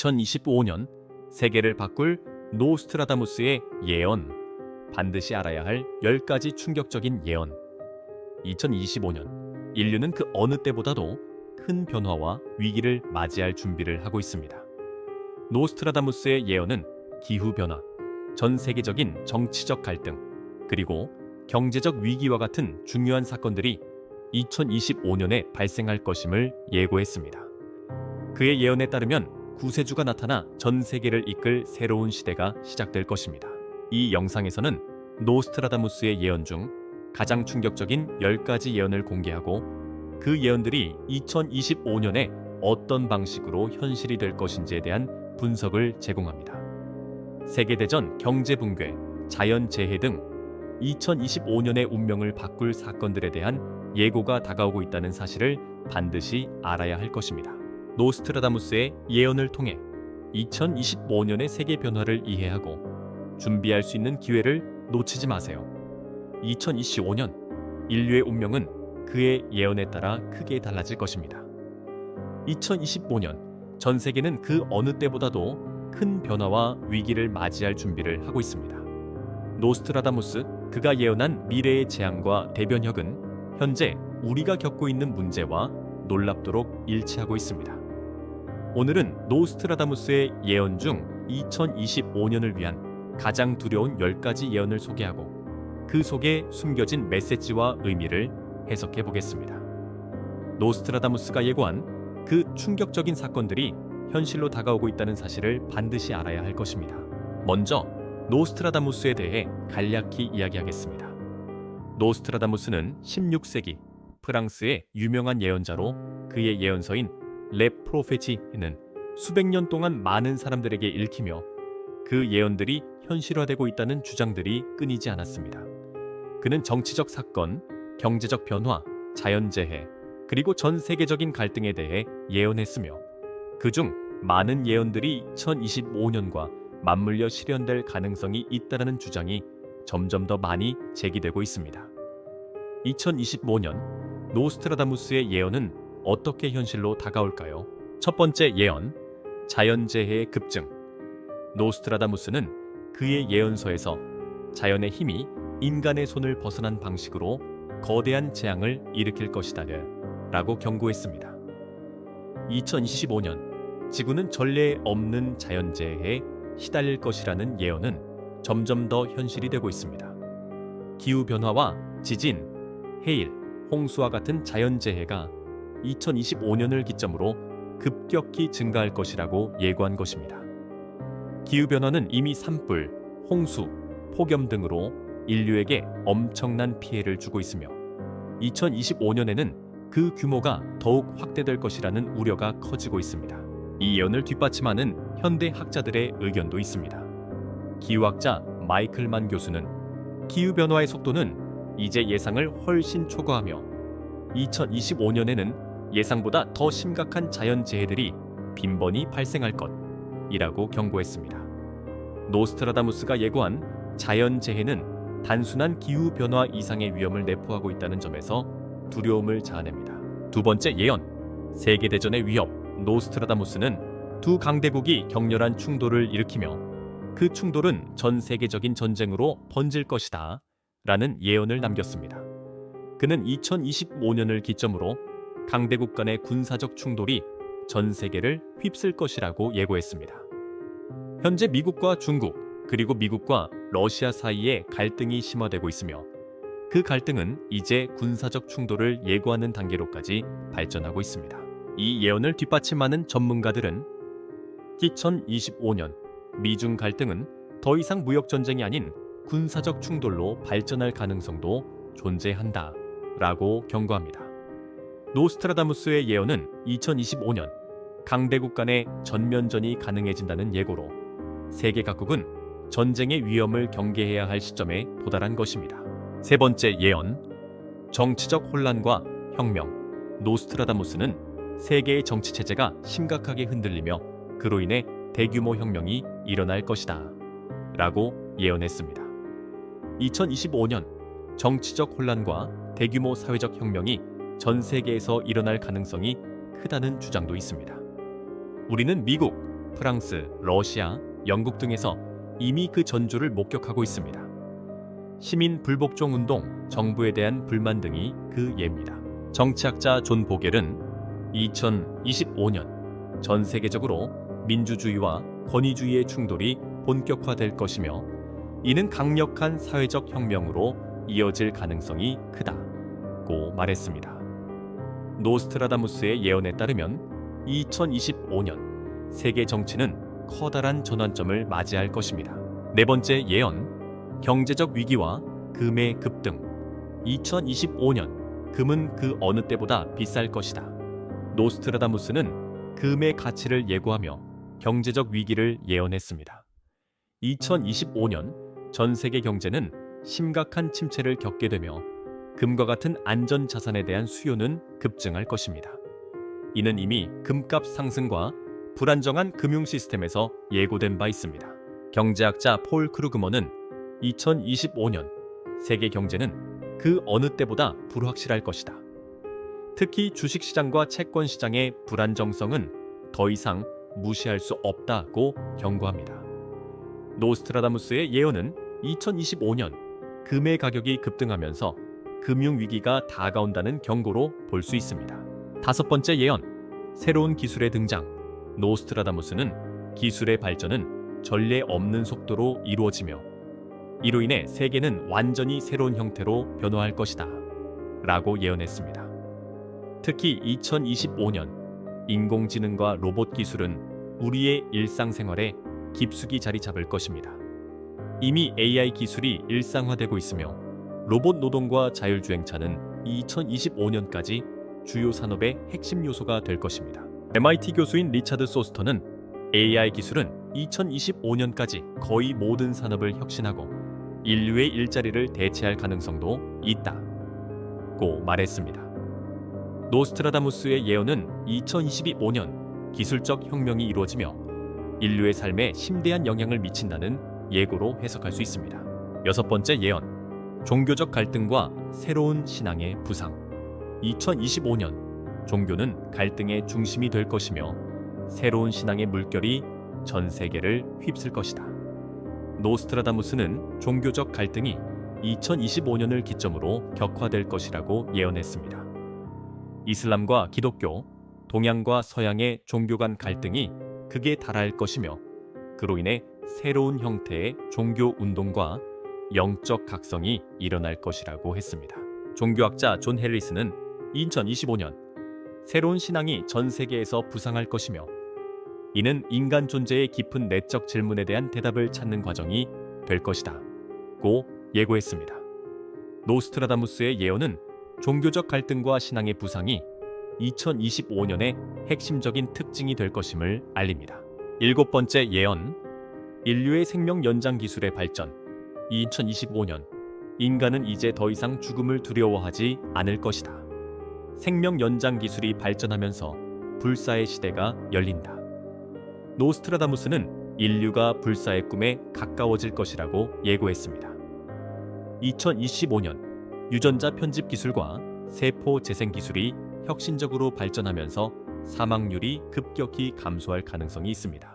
2025년 세계를 바꿀 노스트라다무스의 예언. 반드시 알아야 할 10가지 충격적인 예언. 2025년 인류는 그 어느 때보다도 큰 변화와 위기를 맞이할 준비를 하고 있습니다. 노스트라다무스의 예언은 기후변화, 전 세계적인 정치적 갈등, 그리고 경제적 위기와 같은 중요한 사건들이 2025년에 발생할 것임을 예고했습니다. 그의 예언에 따르면 구세주가 나타나 전 세계를 이끌 새로운 시대가 시작될 것입니다. 이 영상에서는 노스트라다무스의 예언 중 가장 충격적인 10가지 예언을 공개하고 그 예언들이 2025년에 어떤 방식으로 현실이 될 것인지에 대한 분석을 제공합니다. 세계대전, 경제붕괴, 자연재해 등 2025년의 운명을 바꿀 사건들에 대한 예고가 다가오고 있다는 사실을 반드시 알아야 할 것입니다. 노스트라다무스의 예언을 통해 2025년의 세계 변화를 이해하고 준비할 수 있는 기회를 놓치지 마세요. 2025년 인류의 운명은 그의 예언에 따라 크게 달라질 것입니다. 2025년 전 세계는 그 어느 때보다도 큰 변화와 위기를 맞이할 준비를 하고 있습니다. 노스트라다무스, 그가 예언한 미래의 재앙과 대변혁은 현재 우리가 겪고 있는 문제와 놀랍도록 일치하고 있습니다. 오늘은 노스트라다무스의 예언 중 2025년을 위한 가장 두려운 10가지 예언을 소개하고 그 속에 숨겨진 메시지와 의미를 해석해 보겠습니다. 노스트라다무스가 예고한 그 충격적인 사건들이 현실로 다가오고 있다는 사실을 반드시 알아야 할 것입니다. 먼저 노스트라다무스에 대해 간략히 이야기하겠습니다. 노스트라다무스는 16세기 프랑스의 유명한 예언자로 그의 예언서인 레 프로페티는 수백 년 동안 많은 사람들에게 읽히며 그 예언들이 현실화되고 있다는 주장들이 끊이지 않았습니다. 그는 정치적 사건, 경제적 변화, 자연재해, 그리고 전 세계적인 갈등에 대해 예언했으며 그중 많은 예언들이 2025년과 맞물려 실현될 가능성이 있다는 주장이 점점 더 많이 제기되고 있습니다. 2025년 노스트라다무스의 예언은 어떻게 현실로 다가올까요? 첫 번째 예언, 자연재해의 급증. 노스트라다무스는 그의 예언서에서 자연의 힘이 인간의 손을 벗어난 방식으로 거대한 재앙을 일으킬 것이다 라고 경고했습니다. 2025년 지구는 전례 없는 자연재해에 시달릴 것이라는 예언은 점점 더 현실이 되고 있습니다. 기후변화와 지진, 해일, 홍수와 같은 자연재해가 2025년을 기점으로 급격히 증가할 것이라고 예고한 것입니다. 기후변화는 이미 산불, 홍수, 폭염 등으로 인류에게 엄청난 피해를 주고 있으며 2025년에는 그 규모가 더욱 확대될 것이라는 우려가 커지고 있습니다. 이 예언을 뒷받침하는 현대 학자들의 의견도 있습니다. 기후학자 마이클 만 교수는 기후변화의 속도는 이제 예상을 훨씬 초과하며 2025년에는 예상보다 더 심각한 자연재해들이 빈번히 발생할 것이라고 경고했습니다. 노스트라다무스가 예고한 자연재해는 단순한 기후변화 이상의 위험을 내포하고 있다는 점에서 두려움을 자아냅니다. 두 번째 예언, 세계대전의 위협. 노스트라다무스는 두 강대국이 격렬한 충돌을 일으키며 그 충돌은 전 세계적인 전쟁으로 번질 것이다 라는 예언을 남겼습니다. 그는 2025년을 기점으로 강대국 간의 군사적 충돌이 전 세계를 휩쓸 것이라고 예고했습니다. 현재 미국과 중국, 그리고 미국과 러시아 사이에 갈등이 심화되고 있으며 그 갈등은 이제 군사적 충돌을 예고하는 단계로까지 발전하고 있습니다. 이 예언을 뒷받침하는 전문가들은 2025년 미중 갈등은 더 이상 무역 전쟁이 아닌 군사적 충돌로 발전할 가능성도 존재한다 라고 경고합니다. 노스트라다무스의 예언은 2025년 강대국 간의 전면전이 가능해진다는 예고로 세계 각국은 전쟁의 위험을 경계해야 할 시점에 도달한 것입니다. 세 번째 예언, 정치적 혼란과 혁명. 노스트라다무스는 세계의 정치 체제가 심각하게 흔들리며 그로 인해 대규모 혁명이 일어날 것이다 라고 예언했습니다. 2025년 정치적 혼란과 대규모 사회적 혁명이 전 세계에서 일어날 가능성이 크다는 주장도 있습니다. 우리는 미국, 프랑스, 러시아, 영국 등에서 이미 그 전조를 목격하고 있습니다. 시민 불복종 운동, 정부에 대한 불만 등이 그 예입니다. 정치학자 존 보겔은 2025년 전 세계적으로 민주주의와 권위주의의 충돌이 본격화될 것이며 이는 강력한 사회적 혁명으로 이어질 가능성이 크다고 말했습니다. 노스트라다무스의 예언에 따르면 2025년 세계 정치는 커다란 전환점을 맞이할 것입니다. 네 번째 예언, 경제적 위기와 금의 급등. 2025년 금은 그 어느 때보다 비쌀 것이다. 노스트라다무스는 금의 가치를 예고하며 경제적 위기를 예언했습니다. 2025년 전 세계 경제는 심각한 침체를 겪게 되며 금과 같은 안전 자산에 대한 수요는 급증할 것입니다. 이는 이미 금값 상승과 불안정한 금융 시스템에서 예고된 바 있습니다. 경제학자 폴 크루그먼은 2025년 세계 경제는 그 어느 때보다 불확실할 것이다. 특히 주식시장과 채권시장의 불안정성은 더 이상 무시할 수 없다고 경고합니다. 노스트라다무스의 예언은 2025년 금의 가격이 급등하면서 금융위기가 다가온다는 경고로 볼 수 있습니다. 다섯 번째 예언, 새로운 기술의 등장. 노스트라다무스는 기술의 발전은 전례 없는 속도로 이루어지며 이로 인해 세계는 완전히 새로운 형태로 변화할 것이다 라고 예언했습니다. 특히 2025년 인공지능과 로봇 기술은 우리의 일상생활에 깊숙이 자리 잡을 것입니다. 이미 AI 기술이 일상화되고 있으며 로봇 노동과 자율주행차는 2025년까지 주요 산업의 핵심 요소가 될 것입니다. MIT 교수인 리차드 소스터는 AI 기술은 2025년까지 거의 모든 산업을 혁신하고 인류의 일자리를 대체할 가능성도 있다고 말했습니다. 노스트라다무스의 예언은 2025년 기술적 혁명이 이루어지며 인류의 삶에 심대한 영향을 미친다는 예고로 해석할 수 있습니다. 여섯 번째 예언, 종교적 갈등과 새로운 신앙의 부상. 2025년 종교는 갈등의 중심이 될 것이며 새로운 신앙의 물결이 전 세계를 휩쓸 것이다. 노스트라다무스는 종교적 갈등이 2025년을 기점으로 격화될 것이라고 예언했습니다. 이슬람과 기독교, 동양과 서양의 종교 간 갈등이 극에 달할 것이며 그로 인해 새로운 형태의 종교 운동과 영적 각성이 일어날 것이라고 했습니다. 종교학자 존 해리스는 2025년 새로운 신앙이 전 세계에서 부상할 것이며 이는 인간 존재의 깊은 내적 질문에 대한 대답을 찾는 과정이 될 것이다 고 예고했습니다. 노스트라다무스의 예언은 종교적 갈등과 신앙의 부상이 2025년의 핵심적인 특징이 될 것임을 알립니다. 일곱 번째 예언, 인류의 생명 연장 기술의 발전. 2025년 인간은 이제 더 이상 죽음을 두려워하지 않을 것이다. 생명 연장 기술이 발전하면서 불사의 시대가 열린다. 노스트라다무스는 인류가 불사의 꿈에 가까워질 것이라고 예고했습니다. 2025년 유전자 편집 기술과 세포 재생 기술이 혁신적으로 발전하면서 사망률이 급격히 감소할 가능성이 있습니다.